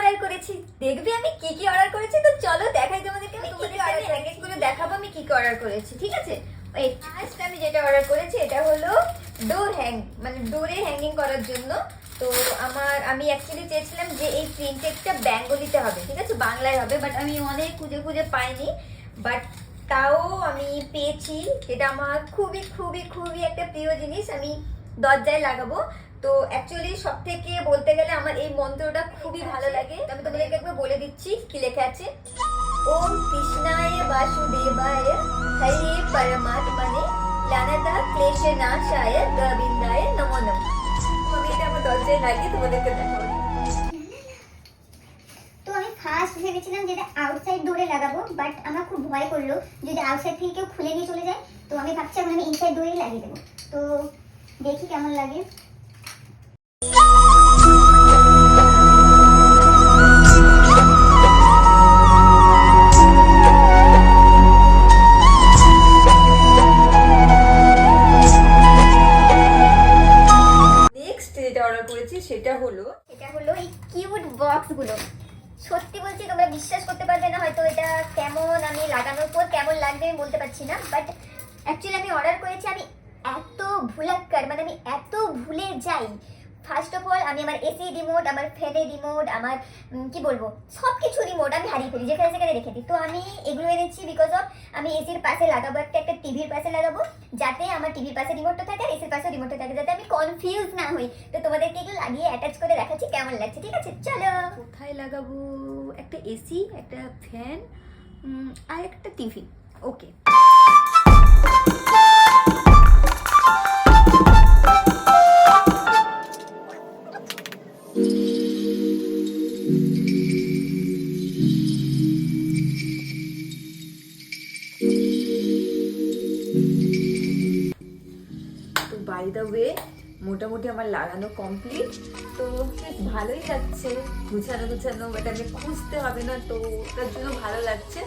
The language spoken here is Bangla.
অর্ডার করেছি। দেখবে আমি কি কি অর্ডার করেছি, তো চলো দেখাই তোমাদেরকে। আমি প্যাকেজগুলো দেখাবো আমি কি কি অর্ডার করেছি, ঠিক আছে? এই ফার্স্ট আমি যেটা অর্ডার করেছি এটা হলো ডোর মানে ডোরে হ্যাঙ্গিং করার জন্য। তো আমি অ্যাকচুয়ালি চেয়েছিলাম যে এই প্রিন্টেডটা বেঙ্গলিতে হবে, ঠিক আছে, বাংলায় হবে, বাট আমি অনেক খুঁজে খুঁজে পাইনি, বাট তাও আমি পেয়েছি। এটা আমার খুবই খুবই খুবই একটা প্রিয় জিনিস, আমি দরজায় লাগাবো। তো অ্যাকচুয়ালি সব থেকে বলতে গেলে আমার এই মন্ত্রটা খুবই ভালো লাগে। আমি তোমাদেরকে একবার বলে দিচ্ছি কি লেখা আছে। ওম কৃষ্ণায় বাসুদেবায় হরে পরমাত্মনে লানতা ক্লেশনাশায় গোবিন্দায় নমো নমঃ। আমি এটা আমার দরজায় লাগিয়ে তোমাদেরকে দেখাবো। তো আমি ফার্স্ট ভেবেছিলাম যে এটা আউটসাইড ডোরে লাগাবো, বাট আমার খুব ভয় করলো যদি আউটসাইড থেকে কেউ খুলে নিয়ে চলে যায়। তো আমি ভাবছি এখন আমি ইনসাইড ডোরেই লাগিয়ে দেবো। তো দেখি কেমন লাগে। যেটা অর্ডার করেছি সেটা হলো এই কিউট বক্সগুলো। সত্যি বলছি তোমরা বিশ্বাস করতে পারবে না হয়তো এটা কেমন, আমি লাগানোর পর কেমন লাগবে আমি বলতে পারছি না, বাট অ্যাকচুয়ালি আমি অর্ডার করেছি। আমি এত ভুলাক্কার, মানে আমি এত ভুলে যাই। ফার্স্ট অফ অল আমি আমার এসি রিমোট, আমার ফ্যানের রিমোট, আমার কি বলবো সব কিছু রিমোট আমি হারিয়ে ফেলি, যেখানে সেখানে রেখে দিই। তো আমি এগুলো এনেছি বিকজ অফ আমি এসির পাশে লাগাবো, একটা টিভির পাশে লাগাবো, যাতে আমার টিভির পাশে রিমোটটা থাকে আর এসির পাশে রিমোটটা থাকে, যাতে আমি কনফিউজ না হই। তো তোমাদেরকে এগুলো লাগিয়ে অ্যাটাচ করে দেখাচ্ছি কেমন লাগছে, ঠিক আছে? চলো। কোথায় লাগাবো? একটা এসি, একটা ফ্যান আর একটা TV. Okay, by the way মোটামুটি আমার লাগানো কমপ্লিট। তো বেশ ভালোই লাগছে, গুছানো গুছানো, বাট আমি খুঁজতে হবে না, তো ওটার জন্য ভালো লাগছে।